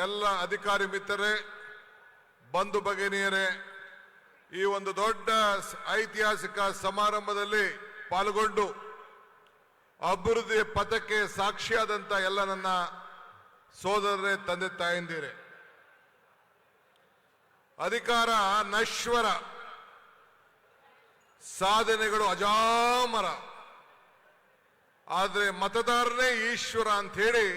ಎಲ್ಲ ಅಧಿಕಾರಿ ಮಿತ್ರರೇ, ಬಂಧು ಭಗಿನಿಯರೇ, ಈ ಒಂದು ದೊಡ್ಡ ಐತಿಹಾಸಿಕ ಸಮಾರಂಭದಲ್ಲಿ ಪಾಲ್ಗೊಂಡು ಅಭಿವೃದ್ಧಿ ಪಥಕ್ಕೆ ಸಾಕ್ಷಿಯಾದಂತ ಎಲ್ಲ ನನ್ನ ಸೋದರರೇ, ತಂದೆ ತಾಯಂದಿರೇ, ಅಧಿಕಾರ ನಶ್ವರ, ಸಾಧನೆಗಳು ಅಜಾಮರ, ಆದರೆ ಮತದಾರನೇ ಈಶ್ವರ ಅಂತ ಹೇಳಿ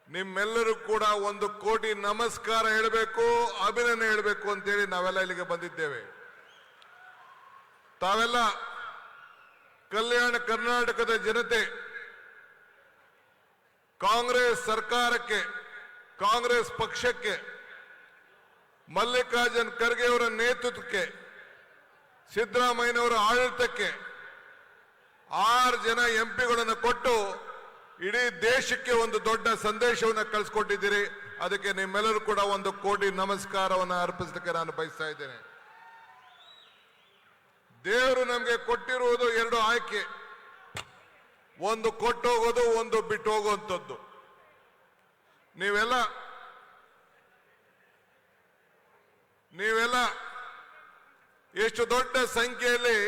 ನಿಮ್ಮೆಲ್ಲರೂ ಕೂಡ 1 ಕೋಟಿ ನಮಸ್ಕಾರ ಹೇಳಬೇಕು, ಅಭಿನಂದನೆ ಹೇಳಬೇಕು ಅಂತೇಳಿ ನಾವೆಲ್ಲ ಇಲ್ಲಿಗೆ ಬಂದಿದ್ದೇವೆ. ತಾವೆಲ್ಲ ಕಲ್ಯಾಣ ಕರ್ನಾಟಕದ ಜನತೆ ಕಾಂಗ್ರೆಸ್ ಸರ್ಕಾರಕ್ಕೆ, ಕಾಂಗ್ರೆಸ್ ಪಕ್ಷಕ್ಕೆ, ಮಲ್ಲಿಕಾರ್ಜುನ್ ಖರ್ಗೆ ಅವರ ನೇತೃತ್ವಕ್ಕೆ, ಸಿದ್ದರಾಮಯ್ಯನವರ ಆಡಳಿತಕ್ಕೆ 6 ಜನ ಎಂಪಿಗಳನ್ನು ಕೊಟ್ಟು ಇಡೀ ದೇಶಕ್ಕೆ ಒಂದು ದೊಡ್ಡ ಸಂದೇಶವನ್ನು ಕಳಿಸ್ಕೊಟ್ಟಿದ್ದೀರಿ. ಅದಕ್ಕೆ ನಿಮ್ಮೆಲ್ಲರೂ ಕೂಡ 1 ಕೋಟಿ ನಮಸ್ಕಾರವನ್ನು ಅರ್ಪಿಸಲಿಕ್ಕೆ ನಾನು ಬಯಸ್ತಾ ಇದ್ದೇನೆ. ದೇವರು ನಮಗೆ ಕೊಟ್ಟಿರುವುದು 2 ಆಯ್ಕೆ, ಒಂದು ಕೊಟ್ಟು ಹೋಗೋದು, ಒಂದು ಬಿಟ್ಟು ಹೋಗುವಂಥದ್ದು. ನೀವೆಲ್ಲ ಎಷ್ಟು ದೊಡ್ಡ ಸಂಖ್ಯೆಯಲ್ಲಿ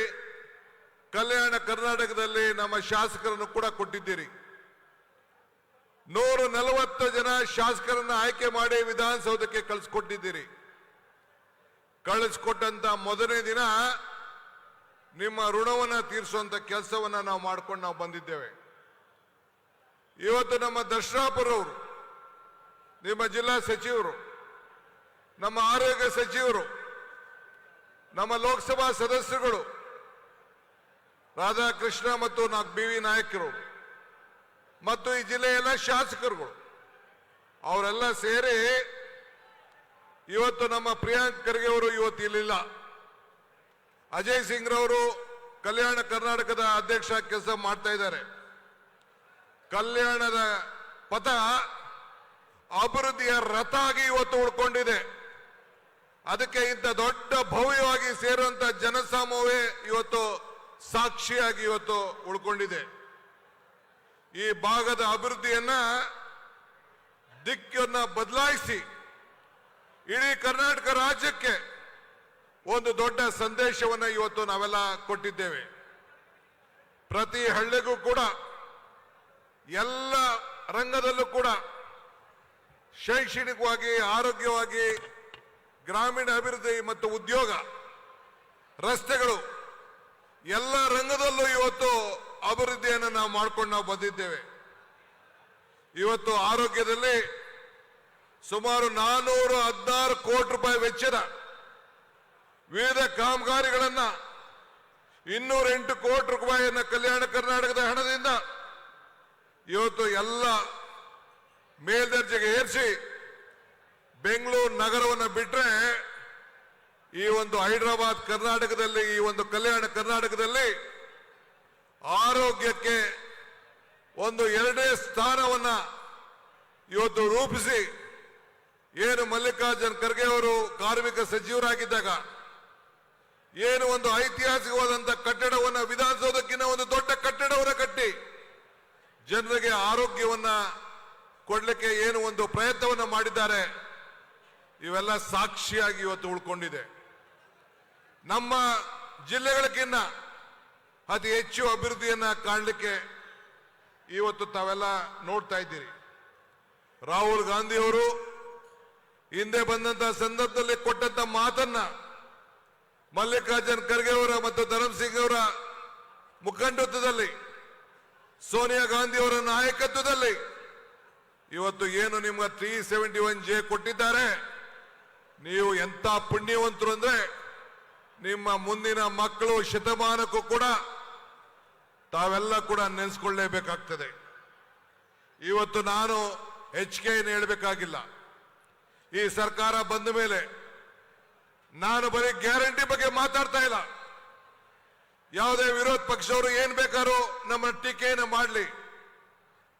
ಕಲ್ಯಾಣ ಕರ್ನಾಟಕದಲ್ಲಿ ನಮ್ಮ ಶಾಸಕರನ್ನು ಕೂಡ ಕೊಟ್ಟಿದ್ದೀರಿ. 140 ಜನ ಶಾಸಕರನ್ನ ಆಯ್ಕೆ ಮಾಡಿ ವಿಧಾನಸೌಧಕ್ಕೆ ಕಳಿಸ್ಕೊಟ್ಟಿದ್ದೀರಿ. ಕಳಿಸ್ಕೊಟ್ಟಂತ ಮೊದಲನೇ ದಿನ ನಿಮ್ಮ ಋಣವನ್ನ ತೀರಿಸುವಂತ ಕೆಲಸವನ್ನ ನಾವು ಮಾಡ್ಕೊಂಡು ಬಂದಿದ್ದೇವೆ. ಇವತ್ತು ನಮ್ಮ ದರ್ಶನಾಪುರವರು, ನಿಮ್ಮ ಜಿಲ್ಲಾ ಸಚಿವರು, ನಮ್ಮ ಆರೋಗ್ಯ ಸಚಿವರು, ನಮ್ಮ ಲೋಕಸಭಾ ಸದಸ್ಯರುಗಳು ರಾಧಾಕೃಷ್ಣ ಮತ್ತು BV ನಾಯಕರು ಮತ್ತು ಈ ಜಿಲ್ಲೆಯ ಶಾಸಕರುಗಳು ಅವರೆಲ್ಲ ಸೇರಿ ಇವತ್ತು ನಮ್ಮ ಪ್ರಿಯಾಂಕ್ ಖರ್ಗೆ ಅವರು ಇವತ್ತು ಇಲ್ಲಿಲ್ಲ. ಅಜಯ್ ಸಿಂಗ್ ರವರು ಕಲ್ಯಾಣ ಕರ್ನಾಟಕದ ಅಧ್ಯಕ್ಷ ಕೆಲಸ ಮಾಡ್ತಾ ಇದ್ದಾರೆ. ಕಲ್ಯಾಣದ ಪಥ ಅಭಿವೃದ್ಧಿಯ ರಥ ಆಗಿ ಇವತ್ತು ಉಳ್ಕೊಂಡಿದೆ. ಅದಕ್ಕೆ ಇಂಥ ದೊಡ್ಡ ಭವ್ಯವಾಗಿ ಸೇರುವಂತ ಜನಸಮೂಹವೇ ಇವತ್ತು ಸಾಕ್ಷಿಯಾಗಿ ಇವತ್ತು ಉಳ್ಕೊಂಡಿದೆ. ಈ ಭಾಗದ ಅಭಿವೃದ್ಧಿಯನ್ನ ದಿಕ್ಕನ್ನ ಬದಲಾಯಿಸಿ ಇಡೀ ಕರ್ನಾಟಕ ರಾಜ್ಯಕ್ಕೆ ಒಂದು ದೊಡ್ಡ ಸಂದೇಶವನ್ನ ಇವತ್ತು ನಾವೆಲ್ಲ ಕೊಟ್ಟಿದ್ದೇವೆ. ಪ್ರತಿ ಹಳ್ಳಿಗೂ ಕೂಡ, ಎಲ್ಲ ರಂಗದಲ್ಲೂ ಕೂಡ ಶೈಕ್ಷಣಿಕವಾಗಿ, ಆರೋಗ್ಯವಾಗಿ, ಗ್ರಾಮೀಣ ಅಭಿವೃದ್ಧಿ ಮತ್ತು ಉದ್ಯೋಗ, ರಸ್ತೆಗಳು, ಎಲ್ಲ ರಂಗದಲ್ಲೂ ಇವತ್ತು ಅಭಿವೃದ್ಧಿಯನ್ನು ನಾವು ಮಾಡ್ಕೊಂಡು ಬಂದಿದ್ದೇವೆ. ಇವತ್ತು ಆರೋಗ್ಯದಲ್ಲಿ ಸುಮಾರು 416 ಕೋಟಿ ರೂಪಾಯಿ ವೆಚ್ಚದ ವಿವಿಧ ಕಾಮಗಾರಿಗಳನ್ನ 208 ಕೋಟಿ ರೂಪಾಯಿಯನ್ನ ಕಲ್ಯಾಣ ಕರ್ನಾಟಕದ ಹಣದಿಂದ ಇವತ್ತು ಎಲ್ಲ ಮೇಲ್ದರ್ಜೆಗೆ ಏರಿಸಿ ಬೆಂಗಳೂರು ನಗರವನ್ನು ಬಿಟ್ರೆ ಈ ಒಂದು ಹೈದರಾಬಾದ್ ಕರ್ನಾಟಕದಲ್ಲಿ, ಈ ಒಂದು ಕಲ್ಯಾಣ ಕರ್ನಾಟಕದಲ್ಲಿ ಆರೋಗ್ಯಕ್ಕೆ ಒಂದು 2ನೇ ಸ್ಥಾನವನ್ನ ಇವತ್ತು ರೂಪಿಸಿ, ಏನು ಮಲ್ಲಿಕಾರ್ಜುನ್ ಖರ್ಗೆ ಅವರು ಕಾರ್ಮಿಕ ಸಚಿವರಾಗಿದ್ದಾಗ ಏನು ಒಂದು ಐತಿಹಾಸಿಕವಾದಂತಹ ಕಟ್ಟಡವನ್ನ, ವಿಧಾನಸೌಧಕ್ಕಿಂತ ಒಂದು ದೊಡ್ಡ ಕಟ್ಟಡವನ್ನು ಕಟ್ಟಿ ಜನರಿಗೆ ಆರೋಗ್ಯವನ್ನ ಕೊಡ್ಲಿಕ್ಕೆ ಏನು ಒಂದು ಪ್ರಯತ್ನವನ್ನ ಮಾಡಿದ್ದಾರೆ, ಇವೆಲ್ಲ ಸಾಕ್ಷಿಯಾಗಿ ಇವತ್ತು ಉಳ್ಕೊಂಡಿದೆ. ನಮ್ಮ ಜಿಲ್ಲೆಗಳಕ್ಕಿಂತ ಅತಿ ಹೆಚ್ಚು ಅಭಿವೃದ್ಧಿಯನ್ನ ಕಾಣಲಿಕ್ಕೆ ಇವತ್ತು ತಾವೆಲ್ಲ ನೋಡ್ತಾ ಇದ್ದೀರಿ. ರಾಹುಲ್ ಗಾಂಧಿ ಅವರು ಹಿಂದೆ ಬಂದಂತಹ ಸಂದರ್ಭದಲ್ಲಿ ಕೊಟ್ಟಂತ ಮಾತನ್ನ ಮಲ್ಲಿಕಾರ್ಜುನ್ ಖರ್ಗೆ ಅವರ ಮತ್ತು ಧರಮ್ ಸಿಂಗ್ ಅವರ ಮುಖಂಡತ್ವದಲ್ಲಿ, ಸೋನಿಯಾ ಗಾಂಧಿ ಅವರ ನಾಯಕತ್ವದಲ್ಲಿ ಇವತ್ತು ಏನು ನಿಮ್ಗೆ 371J ಕೊಟ್ಟಿದ್ದಾರೆ. ನೀವು ಎಂತ ಪುಣ್ಯವಂತರು ಅಂದ್ರೆ ನಿಮ್ಮ ಮುಂದಿನ ಮಕ್ಕಳು ಶತಮಾನಕ್ಕೂ ಕೂಡ ತಾವೆಲ್ಲ ಕೂಡ ನೆನೆಸ್ಕೊಳ್ಳೇಬೇಕಾಗ್ತದೆ. ಇವತ್ತು ನಾನು ಹೆಚ್ಚಿಗೆ ಏನು ಹೇಳಬೇಕಾಗಿಲ್ಲ. ಈ ಸರ್ಕಾರ ಬಂದ ಮೇಲೆ ನಾನು ಬರೀ ಗ್ಯಾರಂಟಿ ಬಗ್ಗೆ ಮಾತಾಡ್ತಾ ಇಲ್ಲ. ಯಾವುದೇ ವಿರೋಧ ಪಕ್ಷವರು ಏನ್ ಬೇಕಾದ್ರೂ ನಮ್ಮ ಟೀಕೆಯನ್ನು ಮಾಡಲಿ,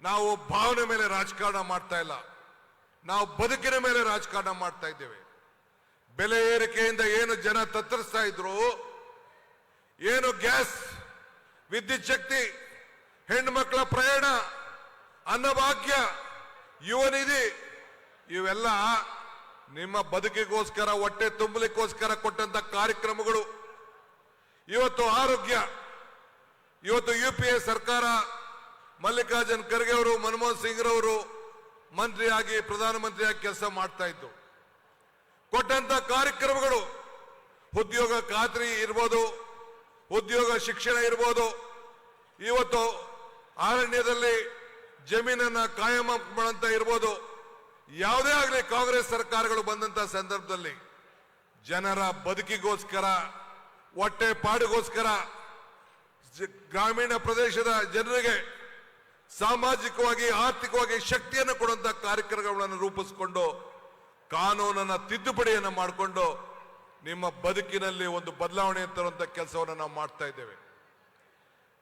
ನಾವು ಭಾವನೆ ಮೇಲೆ ರಾಜಕಾರಣ ಮಾಡ್ತಾ ಇಲ್ಲ, ನಾವು ಬದುಕಿನ ಮೇಲೆ ರಾಜಕಾರಣ ಮಾಡ್ತಾ ಇದ್ದೇವೆ. ಬೆಲೆ ಏರಿಕೆಯಿಂದ ಏನು ಜನ ತತ್ತರಿಸ್ತಾ ಇದ್ರು, ಏನು ಗ್ಯಾಸ್, ವಿದ್ಯುತ್ ಶಕ್ತಿ, ಹೆಣ್ಣು ಮಕ್ಕಳ ಪ್ರಯಾಣ, ಅನ್ನಭಾಗ್ಯ, ಯುವ ನಿಧಿ ಇವೆಲ್ಲ ನಿಮ್ಮ ಬದುಕಿಗೋಸ್ಕರ ಹೊಟ್ಟೆ ತುಂಬಲಿಕ್ಕೋಸ್ಕರ ಕೊಟ್ಟಂತ ಕಾರ್ಯಕ್ರಮಗಳು. ಇವತ್ತು ಆರೋಗ್ಯ, ಇವತ್ತು UPA ಸರ್ಕಾರ ಮಲ್ಲಿಕಾರ್ಜುನ್ ಖರ್ಗೆ ಅವರು ಮನಮೋಹನ್ ಸಿಂಗ್ ರವರು ಮಂತ್ರಿಯಾಗಿ ಪ್ರಧಾನಮಂತ್ರಿಯಾಗಿ ಕೆಲಸ ಮಾಡ್ತಾ ಇದ್ದು ಕೊಟ್ಟಂತ ಕಾರ್ಯಕ್ರಮಗಳು, ಉದ್ಯೋಗ ಖಾತ್ರಿ ಇರ್ಬೋದು, ಉದ್ಯೋಗ ಶಿಕ್ಷಣ ಇರ್ಬೋದು, ಇವತ್ತು ಅರಣ್ಯದಲ್ಲಿ ಜಮೀನನ್ನ ಕಾಯಂ ಮಾಡಂತ ಇರ್ಬೋದು, ಯಾವುದೇ ಆಗಲಿ ಕಾಂಗ್ರೆಸ್ ಸರ್ಕಾರಗಳು ಬಂದಂತ ಸಂದರ್ಭದಲ್ಲಿ ಜನರ ಬದುಕಿಗೋಸ್ಕರ, ಹೊಟ್ಟೆ ಪಾಡಿಗೋಸ್ಕರ, ಗ್ರಾಮೀಣ ಪ್ರದೇಶದ ಜನರಿಗೆ ಸಾಮಾಜಿಕವಾಗಿ ಆರ್ಥಿಕವಾಗಿ ಶಕ್ತಿಯನ್ನು ಕೊಡುವಂತ ಕಾರ್ಯಕ್ರಮಗಳನ್ನು ರೂಪಿಸಿಕೊಂಡು ಕಾನೂನನ್ನ ತಿದ್ದುಪಡಿಯನ್ನು ಮಾಡಿಕೊಂಡು ನಿಮ್ಮ ಬದುಕಿನಲ್ಲಿ ಒಂದು ಬದಲಾವಣೆ ತರುವಂತ ಕೆಲಸವನ್ನು ನಾವು ಮಾಡ್ತಾ ಇದ್ದೇವೆ.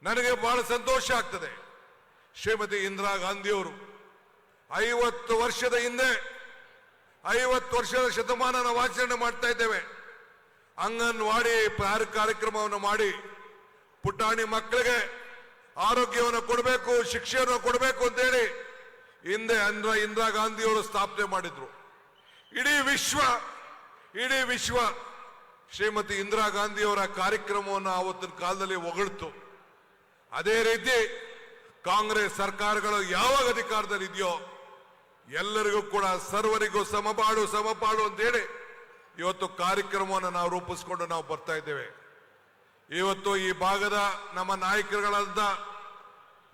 ನನಗೆ ಬಹಳ ಸಂತೋಷ ಆಗ್ತದೆ. ಶ್ರೀಮತಿ ಇಂದಿರಾ ಗಾಂಧಿಯವರು 50 ವರ್ಷದ ಹಿಂದೆ 50 ವರ್ಷದ ಶತಮಾನ ನಾವು ಆಚರಣೆ ಮಾಡ್ತಾ ಇದ್ದೇವೆ. ಅಂಗನವಾಡಿ ಕಾರ್ಯಕ್ರಮವನ್ನು ಮಾಡಿ ಪುಟಾಣಿ ಮಕ್ಕಳಿಗೆ ಆರೋಗ್ಯವನ್ನು ಕೊಡಬೇಕು, ಶಿಕ್ಷೆಯನ್ನು ಕೊಡಬೇಕು ಅಂತೇಳಿ ಹಿಂದೆ ಇಂದಿರಾ ಗಾಂಧಿಯವರು ಸ್ಥಾಪನೆ ಮಾಡಿದ್ರು. ಇಡೀ ವಿಶ್ವ ಶ್ರೀಮತಿ ಇಂದಿರಾ ಗಾಂಧಿಯವರ ಕಾರ್ಯಕ್ರಮವನ್ನು ಆವತ್ತಿನ ಕಾಲದಲ್ಲಿ ಹೊಗಳ್ತು. ಅದೇ ರೀತಿ ಕಾಂಗ್ರೆಸ್ ಸರ್ಕಾರಗಳು ಯಾವಾಗ ಅಧಿಕಾರದಲ್ಲಿ ಇದೆಯೋ ಎಲ್ಲರಿಗೂ ಕೂಡ ಸರ್ವರಿಗೂ ಸಮಪಾಡು ಅಂತೇಳಿ ಇವತ್ತು ಕಾರ್ಯಕ್ರಮವನ್ನು ನಾವು ರೂಪಿಸಿಕೊಂಡು ನಾವು ಬರ್ತಾ ಇದ್ದೇವೆ. ಇವತ್ತು ಈ ಭಾಗದ ನಮ್ಮ ನಾಯಕರುಗಳಾದ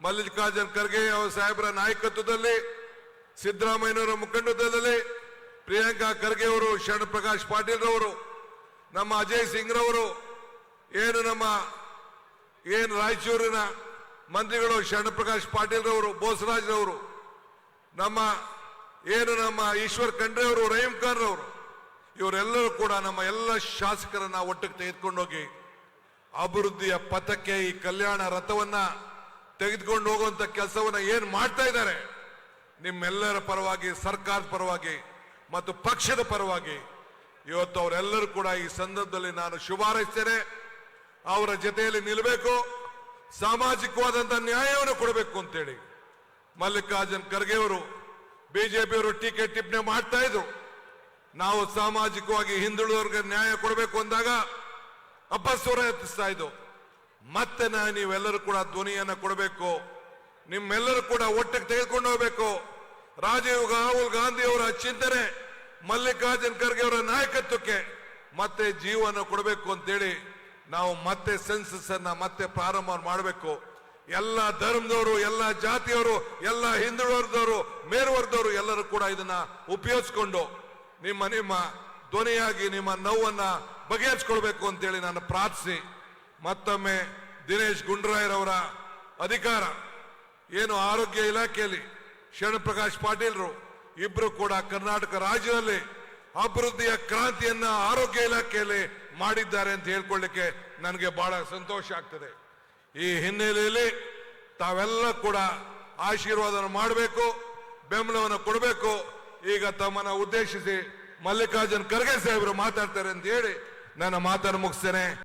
ಮಲ್ಲಿಕಾರ್ಜುನ್ ಖರ್ಗೆ ಸಾಹೇಬರ ನಾಯಕತ್ವದಲ್ಲಿ, ಸಿದ್ದರಾಮಯ್ಯನವರ ಮುಖಂಡತ್ವದಲ್ಲಿ, ಪ್ರಿಯಾಂಕಾ ಖರ್ಗೆ ಅವರು, ಶರಣ್ ಪ್ರಕಾಶ್ ಪಾಟೀಲ್ ರವರು, ನಮ್ಮ ಅಜಯ್ ಸಿಂಗ್ ರವರು, ಏನು ರಾಯಚೂರಿನ ಮಂತ್ರಿಗಳು ಶರಣ್ ಪ್ರಕಾಶ್ ಪಾಟೀಲ್ ರವರು, ಬೋಸರಾಜ್ ರವರು, ನಮ್ಮ ಈಶ್ವರ್ ಖಂಡ್ರೆ ಅವರು, ರಹೀಂ ಖಾನ್ ರವರು, ಇವರೆಲ್ಲರೂ ಕೂಡ ನಮ್ಮ ಎಲ್ಲ ಶಾಸಕರನ್ನ ಒಟ್ಟಿಗೆ ತೆಗೆದುಕೊಂಡೋಗಿ ಅಭಿವೃದ್ಧಿಯ ಪಥಕ್ಕೆ ಈ ಕಲ್ಯಾಣ ರಥವನ್ನ ತೆಗೆದುಕೊಂಡು ಹೋಗುವಂತ ಕೆಲಸವನ್ನ ಏನ್ ಮಾಡ್ತಾ ಇದ್ದಾರೆ, ನಿಮ್ಮೆಲ್ಲರ ಪರವಾಗಿ, ಸರ್ಕಾರದ ಪರವಾಗಿ ಮತ್ತು ಪಕ್ಷದ ಪರವಾಗಿ ಇವತ್ತು ಅವರೆಲ್ಲರೂ ಕೂಡ ಈ ಸಂದರ್ಭದಲ್ಲಿ ನಾನು ಶುಭಾರೈಸ್ತೇನೆ. ಅವರ ಜೊತೆಯಲ್ಲಿ ನಿಲ್ಲಬೇಕು, ಸಾಮಾಜಿಕವಾದಂತಹ ನ್ಯಾಯವನ್ನು ಕೊಡಬೇಕು ಅಂತೇಳಿ ಮಲ್ಲಿಕಾರ್ಜುನ್ ಖರ್ಗೆ ಅವರು, ಬಿಜೆಪಿಯವರು ಟೀಕೆ ಟಿಪ್ಪಣಿ ಮಾಡ್ತಾ ಇದ್ರು. ನಾವು ಸಾಮಾಜಿಕವಾಗಿ ಹಿಂದುಳಿದವರಿಗೆ ನ್ಯಾಯ ಕೊಡಬೇಕು ಅಂದಾಗ ಅಪಸ್ವರ ಎತ್ತಿಸ್ತಾ ಇದ್ದು. ಮತ್ತೆ ನೀವೆಲ್ಲರೂ ಕೂಡ ಧ್ವನಿಯನ್ನ ಕೊಡಬೇಕು, ನಿಮ್ಮೆಲ್ಲರೂ ಕೂಡ ಒಟ್ಟಿಗೆ ತೆಗೆದುಕೊಂಡು ಹೋಗಬೇಕು. ರಾಹುಲ್ ಗಾಂಧಿ ಅವರ ಚಿಂತನೆ, ಮಲ್ಲಿಕಾರ್ಜುನ್ ಖರ್ಗೆ ಅವರ ನಾಯಕತ್ವಕ್ಕೆ ಮತ್ತೆ ಜೀವನ ಕೊಡಬೇಕು ಅಂತೇಳಿ ನಾವು ಮತ್ತೆ ಸೆನ್ಸಸ್ ಅನ್ನ ಮತ್ತೆ ಪ್ರಾರಂಭ ಮಾಡಬೇಕು. ಎಲ್ಲ ಧರ್ಮದವರು, ಎಲ್ಲ ಜಾತಿಯವರು, ಎಲ್ಲ ಹಿಂದುಳಿದವರು, ಮೇಲ್ವರ್ಗದವರು ಎಲ್ಲರೂ ಕೂಡ ಇದನ್ನ ಉಪಯೋಗಿಸಿಕೊಂಡು ನಿಮ್ಮ ಧ್ವನಿಯಾಗಿ ನಿಮ್ಮ ನೋವನ್ನ ಬಗೆಹರಿಸಿಕೊಳ್ಬೇಕು ಅಂತೇಳಿ ನಾನು ಪ್ರಾರ್ಥಿಸಿ, ಮತ್ತೊಮ್ಮೆ ದಿನೇಶ್ ಗುಂಡೂರಾಯರವರ ಅಧಿಕಾರ ಏನು ಆರೋಗ್ಯ ಇಲಾಖೆಯಲ್ಲಿ ಶರಣ್ ಪ್ರಕಾಶ್ ಪಾಟೀಲ್ರು ಇಬ್ರು ಕೂಡ ಕರ್ನಾಟಕ ರಾಜ್ಯದಲ್ಲಿ ಅಭಿವೃದ್ಧಿಯ ಕ್ರಾಂತಿಯನ್ನ ಆರೋಗ್ಯ ಇಲಾಖೆಯಲ್ಲಿ ಮಾಡಿದ್ದಾರೆ ಅಂತ ಹೇಳ್ಕೊಳ್ಳಿಕ್ಕೆ ನನಗೆ ಬಹಳ ಸಂತೋಷ ಆಗ್ತದೆ. ಈ ಹಿನ್ನೆಲೆಯಲ್ಲಿ ತಾವೆಲ್ಲ ಕೂಡ ಆಶೀರ್ವಾದ ಮಾಡಬೇಕು, ಬೆಂಬಲವನ್ನು ಕೊಡಬೇಕು. ಈಗ ತಮ್ಮನ್ನ ಉದ್ದೇಶಿಸಿ ಮಲ್ಲಿಕಾರ್ಜುನ್ ಖರ್ಗೆ ಸಾಹೇಬರು ಮಾತಾಡ್ತಾರೆ ಅಂತ ಹೇಳಿ ನನ್ನ ಮಾತನ್ನು ಮುಗಿಸ್ತೇನೆ.